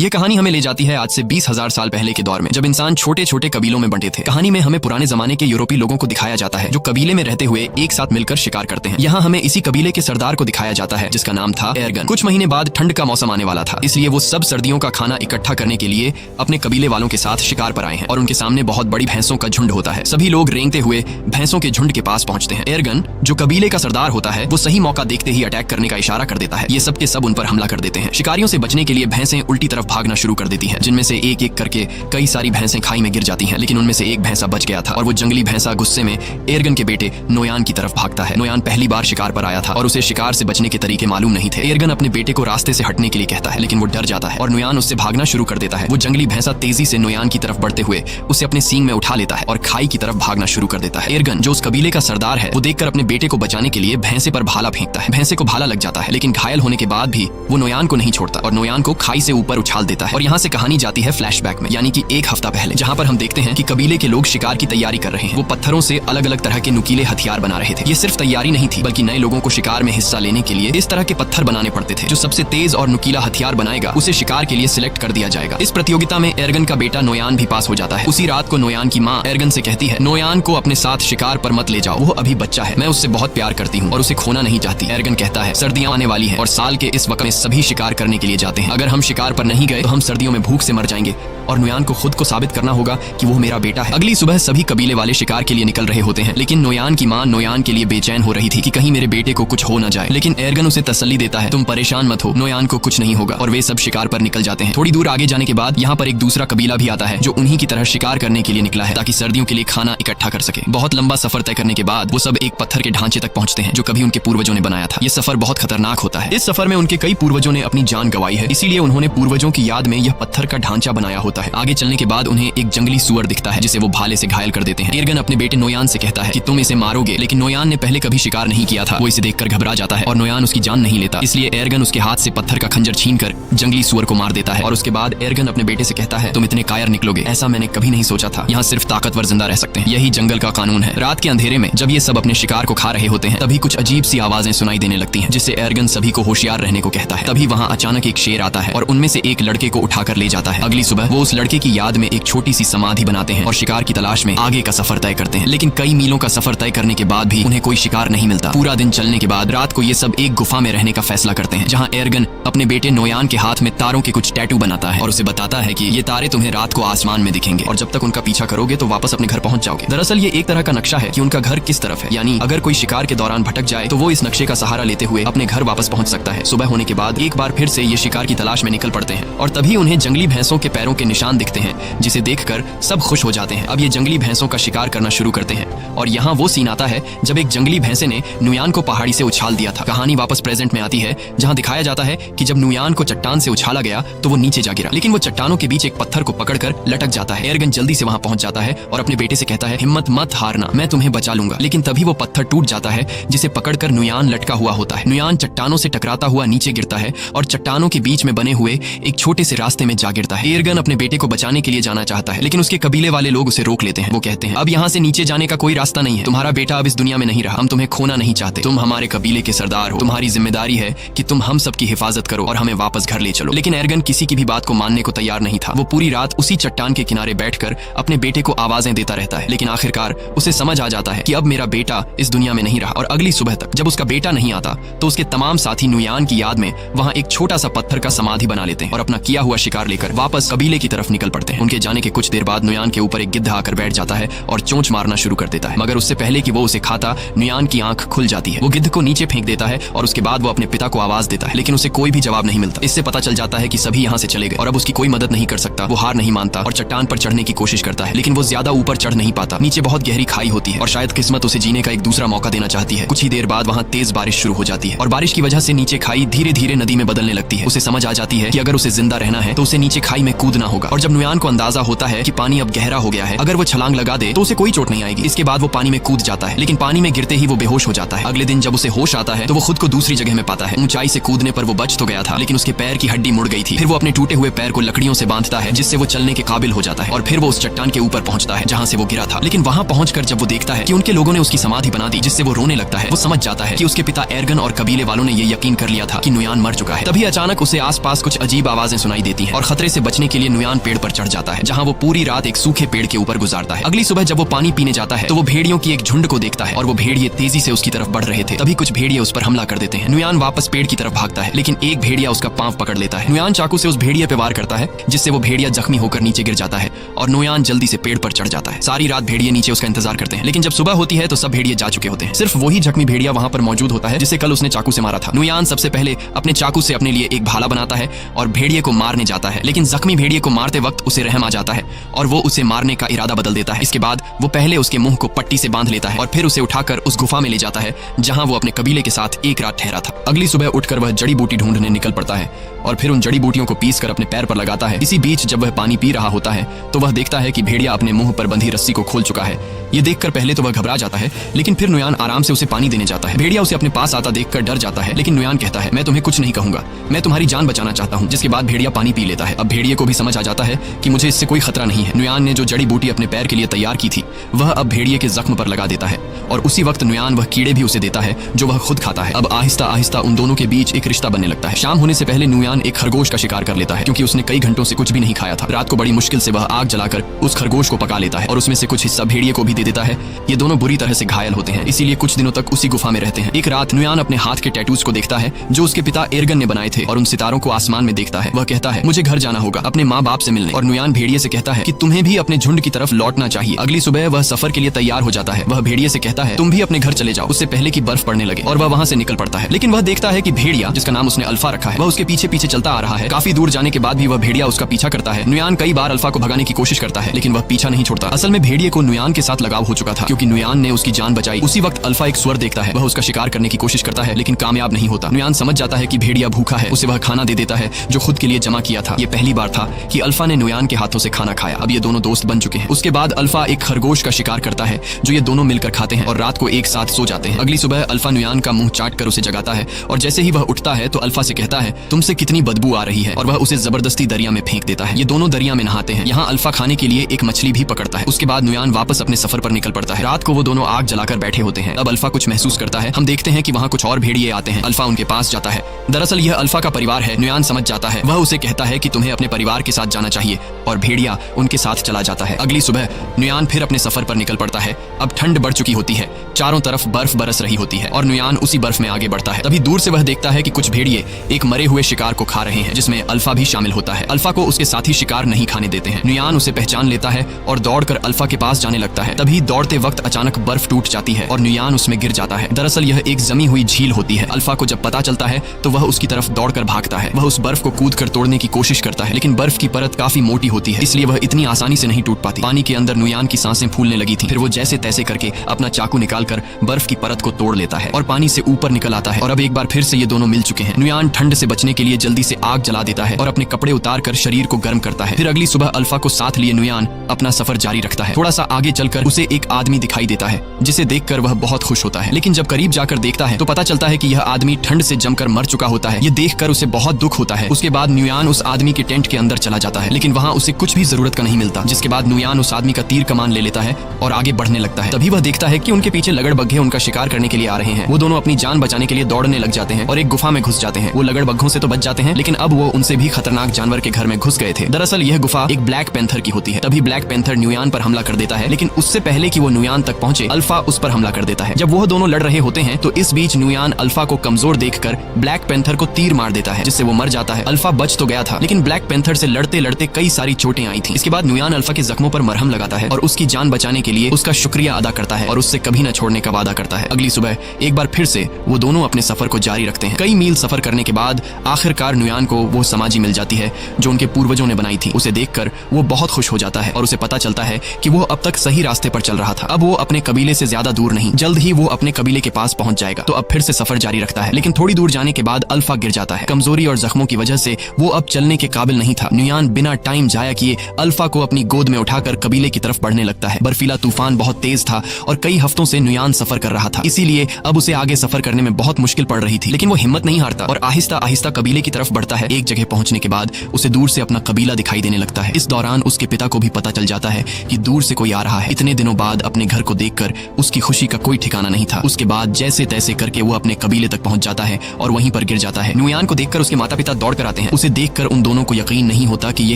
ये कहानी हमें ले जाती है आज से 20,000 साल पहले के दौर में, जब इंसान छोटे छोटे कबीलों में बंटे थे। कहानी में हमें पुराने जमाने के यूरोपीय लोगों को दिखाया जाता है जो कबीले में रहते हुए एक साथ मिलकर शिकार करते हैं। यहाँ हमें इसी कबीले के सरदार को दिखाया जाता है जिसका नाम था एर्गन। कुछ महीने बाद ठंड का मौसम आने वाला था, इसलिए वो सब सर्दियों का खाना इकट्ठा करने के लिए अपने कबीले वालों के साथ शिकार पर आए हैं और उनके सामने बहुत बड़ी भैंसों का झुंड होता है। सभी लोग रेंगते हुए भैंसों के झुंड के पास पहुंचते हैं। एर्गन, जो कबीले का सरदार होता है, वो सही मौका देखते ही अटैक करने का इशारा कर देता है। ये सब के सब उन पर हमला कर देते हैं। शिकारियों से बचने के लिए भैंसें उल्टी तरफ भागना शुरू कर देती हैं, जिनमें से एक एक करके कई सारी भैंसें खाई में गिर जाती हैं। लेकिन उनमें से एक भैंसा बच गया था और वो जंगली भैंसा गुस्से में एर्गन के बेटे नोयान की तरफ भागता है। नोयान पहली बार शिकार पर आया था और उसे शिकार से बचने के तरीके मालूम नहीं थे। एर्गन अपने बेटे को रास्ते से हटने के लिए कहता है, लेकिन वो डर जाता है और नोयान उससे भागना शुरू कर देता है। वो जंगली भैंसा तेजी से नोयान की तरफ बढ़ते हुए उसे अपने सींग में उठा लेता है और खाई की तरफ भागना शुरू कर देता है। एर्गन, जो उस कबीले का सरदार है, वो देखकर अपने बेटे को बचाने के लिए भैंसे पर भाला फेंकता है। भैंसे को भाला लग जाता है, लेकिन घायल होने के बाद भी वो नोयान को नहीं छोड़ता और नोयान को खाई से ऊपर उछाल देता है। और यहाँ से कहानी जाती है फ्लैशबैक में, यानी कि एक हफ्ता पहले, जहाँ पर हम देखते हैं कि कबीले के लोग शिकार की तैयारी कर रहे हैं। वो पत्थरों से अलग अलग तरह के नुकीले हथियार बना रहे थे। ये सिर्फ तैयारी नहीं थी, बल्कि नए लोगों को शिकार में हिस्सा लेने के लिए इस तरह के पत्थर बनाने पड़ते थे। जो सबसे तेज और नुकीला हथियार बनाएगा उसे शिकार के लिए सिलेक्ट कर दिया जाएगा। इस प्रतियोगिता में एर्गन का बेटा नोयान भी पास हो जाता है। उसी रात को नोयान की माँ एर्गन से कहती है, नोयान को अपने साथ शिकार पर मत ले जाओ, वो अभी बच्चा है, मैं उससे बहुत प्यार करती हूँ और उसे खोना नहीं चाहती। एर्गन कहता है, सर्दियां आने वाली हैं और साल के इस वक्त में सभी शिकार करने के लिए जाते हैं। अगर हम शिकार पर नहीं गए तो हम सर्दियों में भूख से मर जाएंगे और नोयान को खुद को साबित करना होगा कि वो मेरा बेटा है। अगली सुबह सभी कबीले वाले शिकार के लिए निकल रहे होते हैं, लेकिन नोयान की माँ नोयान के लिए बेचैन हो रही थी कि कहीं मेरे बेटे को कुछ हो न जाए। लेकिन एर्गन उसे तसल्ली देता है, तुम परेशान मत हो, नोयान को कुछ नहीं होगा। और वे सब शिकार पर निकल जाते हैं। थोड़ी दूर आगे जाने के बाद यहाँ पर एक दूसरा कबीला भी आता है जो उन्हीं की तरह शिकार करने के लिए निकला है ताकि सर्दियों के लिए खाना इकट्ठा कर सके। बहुत लंबा सफर तय करने के बाद वो सब एक पत्थर के ढांचे तक पहुंचते हैं जो कभी उनके पूर्वजों ने बनाया था। ये सफर बहुत खतरनाक होता है। इस सफर में उनके कई पूर्वजों ने अपनी जान गंवाई है, इसीलिए उन्होंने पूर्वजों की याद में यह पत्थर का ढांचा बनाया होता है। आगे चलने के बाद उन्हें एक जंगली सुअर दिखता है जिसे वो भाले से घायल कर देते हैं। एर्गन अपने बेटे नोयान से कहता है कि तुम इसे मारोगे, लेकिन नोयान ने पहले कभी शिकार नहीं किया था। वो इसे देखकर घबरा जाता है और नोयान उसकी जान नहीं लेता, इसलिए एर्गन उसके हाथ से पत्थर का खंजर छीनकर जंगली सुअर को मार देता है। और उसके बाद एर्गन अपने बेटे से कहता है, तुम इतने कायर निकलोगे, ऐसा मैंने कभी नहीं सोचा था। यहाँ सिर्फ ताकतवर जिंदा रह सकते हैं, यही जंगल का कानून है। रात के अंधेरे में जब ये सब अपने शिकार को खा रहे होते हैं, तभी कुछ अजीब सी आवाजें सुनाई देने लगती हैं, जिससे एर्गन सभी को होशियार रहने को कहता है। तभी वहाँ अचानक एक शेर आता है और उनमें से एक लड़के को उठाकर ले जाता है। अगली सुबह वो उस लड़के की याद में एक छोटी सी समाधि बनाते हैं और शिकार की तलाश में आगे का सफर तय करते हैं। लेकिन कई मीलों का सफर तय करने के बाद भी उन्हें कोई शिकार नहीं मिलता। पूरा दिन चलने के बाद रात को ये सब एक गुफा में रहने का फैसला करते हैं, जहाँ एर्गन अपने बेटे नोयान के हाथ में तारों के कुछ टैटू बनाता है और उसे बताता है कि ये तारे तुम्हें रात को आसमान में दिखेंगे और जब तक उनका पीछा करोगे तो वापस अपने घर पहुंच जाओगे। दरअसल ये एक तरह का नक्शा है कि उनका घर किस तरफ है, यानी अगर कोई शिकार के दौरान भटक जाए तो वो इस नक्शे का सहारा लेते हुए अपने घर वापस पहुंच सकता है। सुबह होने के बाद एक बार फिर से ये शिकार की तलाश में निकल पड़ते हैं और तभी उन्हें जंगली भैंसों के पैरों के निशान दिखते हैं, जिसे देखकर सब खुश हो जाते हैं। अब ये जंगली भैंसों का शिकार करना शुरू करते हैं और यहाँ वो सीन आता है जब एक जंगली भैंसे ने नोयान को पहाड़ी से उछाल दिया था। कहानी वापस प्रेजेंट में आती है, जहाँ दिखाया जाता है कि जब नोयान को चट्टान से उछाला गया तो वो नीचे जा गिरा, लेकिन वो चट्टानों के बीच एक पत्थर को पकड़कर लटक जाता है। एर्गन जल्दी से वहाँ पहुंच जाता है और अपने बेटे से कहता है, हिम्मत मत हारना, मैं तुम्हें बचा लूंगा। लेकिन तभी वो पत्थर टूट जाता है जिसे पकड़कर नोयान लटका हुआ होता है। नोयान चट्टानों से टकराता हुआ नीचे गिरता है और चट्टानों के बीच में बने हुए एक छोटे से रास्ते में जा गिरता है। एर्गन अपने बेटे को बचाने के लिए जाना चाहता है, लेकिन उसके कबीले वाले लोग उसे रोक लेते हैं। वो कहते हैं, अब यहाँ से नीचे जाने का कोई रास्ता नहीं है, तुम्हारा बेटा अब इस दुनिया में नहीं रहा, हम तुम्हें खोना नहीं चाहते, तुम हमारे कबीले के सरदार हो, तुम्हारी जिम्मेदारी है कि तुम हम सबकी हिफाजत करो और हमें वापस घर ले चलो। लेकिन एर्गन किसी की भी बात को मानने को तैयार नहीं था। वो पूरी रात उसी चट्टान के किनारे बैठकर अपने बेटे को आवाजें देता रहता है, लेकिन आखिरकार उसे समझ आ जाता है कि अब मेरा बेटा इस दुनिया में नहीं रहा। और अगली सुबह तक जब उसका बेटा नहीं आता तो उसके तमाम साथी नोयान की याद में वहाँ एक छोटा सा पत्थर का समाधि बना लेते हैं और अपना किया हुआ शिकार लेकर वापस कबीले की तरफ निकल पड़ते हैं। उनके जाने के कुछ देर बाद नोयान के ऊपर एक गिद्ध आकर बैठ जाता है और चोंच मारना शुरू कर देता है, मगर उससे पहले कि वो उसे खाता नोयान की आंख खुल जाती है। वो गिद्ध को नीचे फेंक देता है और उसके बाद वो अपने पिता को आवाज देता है, लेकिन उसे कोई भी जवाब नहीं मिलता। इससे पता चल जाता है कि सभी यहाँ से चले गए और अब उसकी कोई मदद नहीं कर सकता। वो हार नहीं मानता और चट्टान पर चढ़ने की कोशिश करता है, लेकिन वो ज्यादा ऊपर चढ़ नहीं पाता। नीचे बहुत गहरी खाई होती है और शायद किस्मत उसे जीने का एक दूसरा मौका देना चाहती है। कुछ ही देर बाद वहाँ तेज बारिश शुरू हो जाती है और बारिश की वजह से नीचे खाई धीरे धीरे नदी में बदलने लगती है। उसे समझ आ जाती है कि अगर उसे जिंदा रहना है तो उसे नीचे खाई में कूदना होगा। होगा। और जब नुयान को अंदाजा होता है कि पानी अब गहरा हो गया है, अगर वो छलांग लगा दे तो उसे कोई चोट नहीं आएगी। इसके बाद वो पानी में कूद जाता है, लेकिन पानी में गिरते ही वो बेहोश हो जाता है। अगले दिन जब उसे होश आता है तो वो खुद को दूसरी जगह में पाता है। ऊंचाई से कूदने पर वो बच तो गया था, लेकिन उसके पैर की हड्डी मुड़ गई थी। फिर वो अपने टूटे हुए पैर को लकड़ियों से बांधता है, जिससे वो चलने के काबिल हो जाता है। और फिर वो उस चट्टान के ऊपर पहुंचता है जहां से वो गिरा था। लेकिन वहां पहुंचकर जब वो देखता है कि उनके लोगों ने उसकी समाधि बना दी, जिससे वो रोने लगता है, वो समझ जाता है कि उसके पिता एर्गन और कबीले वालों ने ये यकीन कर लिया था कि नुयान मर चुका है। तभी अचानक उसे आसपास कुछ अजीब आवाजें सुनाई देती हैं और खतरे से बचने के लिए नुयान पेड़ पर चढ़ जाता है, जहां वो पूरी रात एक सूखे पेड़ के ऊपर गुजारता है। अगली सुबह जब वो पानी पीने जाता है तो वो भेड़ियों की एक झुंड को देखता है और वो भेड़िए तेजी से उसकी तरफ बढ़ रहे थे। तभी कुछ भेड़िए उस पर हमला कर देते हैं। नुयान वापस पेड़ की तरफ भागता है, लेकिन एक भेड़िया उसका पांव पकड़ लेता है। नुयान चाकू से उस भेड़िए पे वार करता है, जिससे वो भेड़िया जख्मी होकर नीचे गिर जाता है और नुयान जल्दी से पेड़ पर चढ़ जाता है। सारी रात भेड़िए नीचे उसका इंतजार करते हैं, लेकिन जब सुबह होती है तो सब भेड़िए जा चुके होते हैं। सिर्फ वही जख्मी भेड़िया वहां पर मौजूद होता है जिसे कल उसने चाकू से मारा था। नुयान सबसे पहले अपने चाकू से अपने लिए एक भाला बनाता है और भेड़िए को मारने जाता है, लेकिन जख्मी भेड़िए को मारते वक्त उसे रहम आ जाता है और वो उसे मारने का इरादा बदल देता है। इसके बाद वो पहले उसके मुंह को पट्टी से बांध लेता है और फिर उसे उठाकर उस गुफा में ले जाता है जहां वो अपने कबीले के साथ एक रात ठहरा था। अगली सुबह उठकर वह जड़ी बूटी ढूंढने निकल पड़ता है और फिर उन जड़ी बूटियों को पीस कर अपने पैर पर लगाता है। इसी बीच जब वह पानी पी रहा होता है तो वह देखता है कि भेड़िया अपने मुंह पर बंधी रस्सी को खोल चुका है। ये देखकर पहले तो वह घबरा जाता है, लेकिन फिर नुयान आराम से उसे पानी देने जाता है। भेड़िया उसे अपने पास आता देखकर डर जाता है, लेकिन नुयान कहता है, मैं तुम्हें कुछ नहीं कहूंगा, मैं तुम्हारी जान बचाना चाहता हूँ। जिसके बाद भेड़िया पानी पी लेता है। अब भेड़िए को भी समझ आ जाता है कि मुझे इससे कोई खतरा नहीं है। नुयान ने जो जड़ी बूटी अपने पैर के लिए तैयार की थी वह अब भेड़िए के जख्म पर लगा देता है और उसी वक्त नुयान वह कीड़े भी उसे देता है जो वह खुद खाता है। अब आहिस्ता आहिस्ता उन दोनों के बीच एक रिश्ता बनने लगता है। शाम होने से पहले नुयान एक खरगोश का शिकार कर लेता है, क्योंकि उसने कई घंटों से कुछ भी नहीं खाया था। रात को बड़ी मुश्किल से वह आग जलाकर उस खरगोश को पका लेता है और उसमें से कुछ हिस्सा भेड़िए को भी दे देता है। ये दोनों बुरी तरह से घायल होते हैं, इसीलिए कुछ दिनों तक उसी गुफा में रहते हैं। एक रात नुयान अपने हाथ के टैटूज को देखता है जो उसके पिता एर्गन ने बनाए थे और उन सितारों को आसमान में देखता है। वह कहता है, मुझे घर जाना होगा अपने माँ बाप से मिलने। और नुयान भेड़िए से कहता है कि तुम्हें भी अपने झुंड की तरफ लौटना चाहिए। अगली सुबह वह सफर के लिए तैयार हो जाता है। वह भेड़िए से कहता है, तुम भी अपने घर चले जाओ उससे पहले कि बर्फ पड़ने लगे। और वह वहां से निकल पड़ता है, लेकिन वह देखता है कि भेड़िया, जिसका नाम उसने अल्फा रखा है, वह उसके पीछे पीछे चलता आ रहा है। काफी दूर जाने के बाद भी वह भेड़िया उसका पीछा करता है। नुयान कई बार अल्फा को भगाने की कोशिश करता है, लेकिन वह पीछा नहीं छोड़ता। असल में भेड़िए को नुयान के साथ लगाव हो चुका था, क्योंकि नुयान ने उसकी जान बचाई। उसी वक्त अल्फा एक स्वर देखता है। वह उसका शिकार करने की कोशिश करता है, लेकिन कामयाब नहीं होता। नुयान समझ जाता है कि भेड़िया भूखा है। उसे वह खाना दे देता है जो खुद के लिए जमा किया था। ये पहली बार था कि अल्फा ने नुयान के हाथों से खाना खाया। अब ये दोनों दोस्त बन चुके हैं। उसके बाद अल्फा एक खरगोश का शिकार करता है जो ये दोनों मिलकर खाते हैं और रात को एक साथ सो जाते हैं। अगली सुबह अल्फा नुयान का मुंह चाट कर उसे जगाता है और जैसे ही वह उठता है तो अल्फा से कहता है, तुमसे कितनी बदबू आ रही है, और वह उसे जबरदस्ती दरिया में फेंक देता है। ये दोनों दरिया में नहाते हैं। यहाँ अल्फा खाने के लिए एक मछली भी पकड़ता है। उसके बाद नुयान वापस अपने सफर पर निकल पड़ता है। रात को वो दोनों आग जलाकर बैठे होते हैं। अब अल्फा कुछ महसूस करता है। हम देखते हैं कि वहाँ कुछ और भेड़िए आते हैं। अल्फा उनके पास जाता है। दरअसल यह अल्फा का परिवार है। नुयान समझ जाता है। वह उसे कहता है कि तुम्हें अपने परिवार के साथ जाना चाहिए और भेड़िया उनके साथ चला जाता है। अगली सुबह नुयान फिर अपने सफर पर निकल पड़ता है। अब ठंड बढ़ चुकी होती है, चारों तरफ बर्फ बरस रही होती है और नुयान उसी बर्फ में आगे बढ़ता है। तभी दूर से वह देखता है कि कुछ भेड़िए एक मरे हुए शिकार को खा रहे हैं, जिसमें अल्फा भी शामिल होता है। अल्फा को उसके साथी शिकार नहीं खाने देते हैं। नुयान उसे पहचान लेता है और दौड़कर अल्फा के पास जाने लगता है। तभी दौड़ते वक्त अचानक बर्फ टूट जाती है और नुयान उसमें गिर जाता है। दरअसल यह एक जमी हुई झील होती है। अल्फा को जब पता चलता है तो वह उसकी तरफ दौड़कर भागता है। वह उस बर्फ को कूदकर तोड़ने की कोशिश करता है, लेकिन बर्फ की परत काफी मोटी होती है, इसलिए वह इतनी आसानी से नहीं टूट पाती। पानी के अंदर नुयान की सांसें फूलने लगी थी। फिर वो जैसे तैसे करके अपना चाकू निकालकर बर्फ की परत को तोड़ लेता है और पानी से ऊपर निकल आता है। और अब एक बार फिर से ये दोनों मिल चुके हैं। नुयान ठंड से बचने के लिए जल्दी से आग जला देता है और अपने कपड़े उतारकर शरीर को गर्म करता है। फिर अगली सुबह अल्फा को साथ लिए नुयान अपना सफर जारी रखता है। थोड़ा सा आगे चलकर उसे एक आदमी दिखाई देता है, जिसे देखकर वह बहुत खुश होता है। लेकिन जब करीब जाकर देखता है तो पता चलता है कि यह आदमी ठंड से जमकर मर चुका होता है। ये देखकर उसे बहुत दुख होता है। उसके बाद नुयान उस आदमी के टेंट के अंदर चला जाता है, लेकिन वहाँ उसे कुछ भी जरूरत का नहीं मिलता। जिसके बाद नुयान उस आदमी का तीर कमान ले लेता है और आगे बढ़ने लगता है। तभी वह देखता है कि उनके पीछे लगड़बग्घे उनका शिकार करने के लिए आ रहे हैं। वो दोनों अपनी जान बचाने के लिए दौड़ने लग जाते हैं और एक गुफा में घुस जाते हैं। वो लगड़बग्घों से तो बच जाते हैं, लेकिन अब वो उनसे भी खतरनाक जानवर के घर में घुस गए थे। दरअसल यह गुफा एक ब्लैक पैंथर की होती है। तभी ब्लैक पैंथर नुयान पर हमला कर देता है, लेकिन उससे पहले कि वो नुयान तक पहुंचे अल्फा उस पर हमला कर देता है। जब वो दोनों लड़ रहे होते हैं तो इस बीच नुयान अल्फा को कमजोर देखकर ब्लैक पैंथर को तीर मार देता है, जिससे वो मर जाता है। अल्फा बच तो गया था, लेकिन ब्लैक पैंथर से लड़ते लड़ते कई सारी चोटें आई थी। इसके बाद नुयान अल्फा के जख्मों पर मरहम लगाता है और उसकी जान बचाने के लिए उसका शुक्रिया अदा करता है और उससे कभी न छोड़ने का वादा करता है। अगली सुबह एक बार फिर से वो दोनों अपने सफर को जारी रखते हैं। कई मील सफर करने के बाद आखिरकार नुयान को वो समाधि मिल जाती है जो उनके पूर्वजों ने बनाई थी। उसे देखकर वो बहुत खुश हो जाता है और उसे पता चलता है कि वो अब तक सही रास्ते पर चल रहा था। अब वो अपने कबीले से ज्यादा दूर नहीं, जल्द ही वो अपने कबीले के पास पहुंच जाएगा। तो अब फिर से सफर जारी रखता है, लेकिन थोड़ी दूर जाने के बाद अल्फा गिर जाता है। कमजोरी और जख्मों की वजह से वो अब चलने के काबिल नहीं था। नुयान नुयान बिना टाइम जाया किए अल्फा को अपनी गोद में उठाकर कबीले की तरफ बढ़ने लगता है। बर्फीला तूफान बहुत तेज था और कई हफ्तों से नुयान सफर कर रहा था, इसीलिए अब उसे आगे सफर करने में बहुत मुश्किल पड़ रही थी। लेकिन वो हिम्मत नहीं हारता और आहिस्ता आहिस्ता कबीले की तरफ बढ़ता है। एक जगह पहुंचने के बाद उसे दूर से अपना कबीला दिखाई देने लगता है। इस दौरान उसके पिता को भी पता चल जाता है कि दूर से कोई आ रहा है। इतने दिनों बाद अपने घर को देखकर उसकी खुशी का कोई ठिकाना नहीं था। उसके बाद जैसे तैसे करके वो अपने कबीले तक पहुंच जाता है और वहीं पर गिर जाता है। नुयान को देखकर उसके माता पिता दौड़ कर आते हैं। उसे देखकर उन दोनों को यकीन नहीं होता कि ये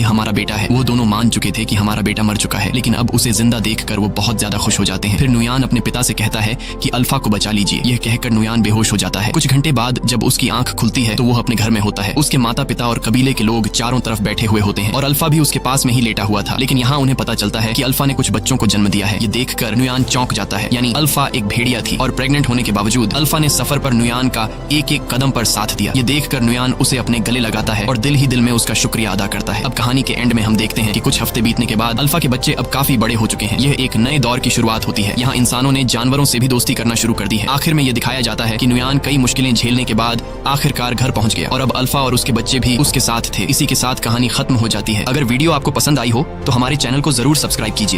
हमारा बेटा है। वो दोनों मान चुके थे कि हमारा बेटा मर चुका है, लेकिन अब उसे जिंदा देखकर वो बहुत ज्यादा खुश हो जाते हैं। फिर नुयान अपने पिता से कहता है कि अल्फा को बचा लीजिए। यह कहकर नुयान बेहोश हो जाता है। कुछ घंटे बाद जब उसकी आंख खुलती है तो वो अपने घर में होता है। उसके माता पिता और कबीले के लोग चारों तरफ बैठे हुए होते हैं और अल्फा भी उसके पास में ही लेटा हुआ था। लेकिन यहाँ उन्हें पता चलता है कि अल्फा ने कुछ बच्चों को जन्म दिया है। ये देखकर नुयान चौंक जाता है। यानी अल्फा एक भेड़िया थी और प्रेग्नेंट होने के बावजूद अल्फा ने सफर पर नुयान का एक एक कदम पर साथ दिया। ये देखकर नुयान उसे अपने गले लगाता है और दिल ही दिल में उसका शुक्रिया अदा करता है। अब कहानी के एंड में हम देखते हैं कि कुछ हफ्ते बीतने के बाद अल्फा के बच्चे अब काफी बड़े हो चुके हैं। यह एक नए दौर की शुरुआत होती है। यहाँ इंसानों ने जानवरों से भी दोस्ती करना शुरू कर दी है। आखिर में यह दिखाया जाता है कि नुयान कई मुश्किलें झेलने के बाद आखिरकार घर पहुंच गया और अब अल्फा और उसके बच्चे भी उसके साथ थे। इसी के साथ कहानी खत्म हो जाती है। अगर वीडियो आपको पसंद आई हो तो हमारे चैनल को जरूर सब्सक्राइब कीजिए।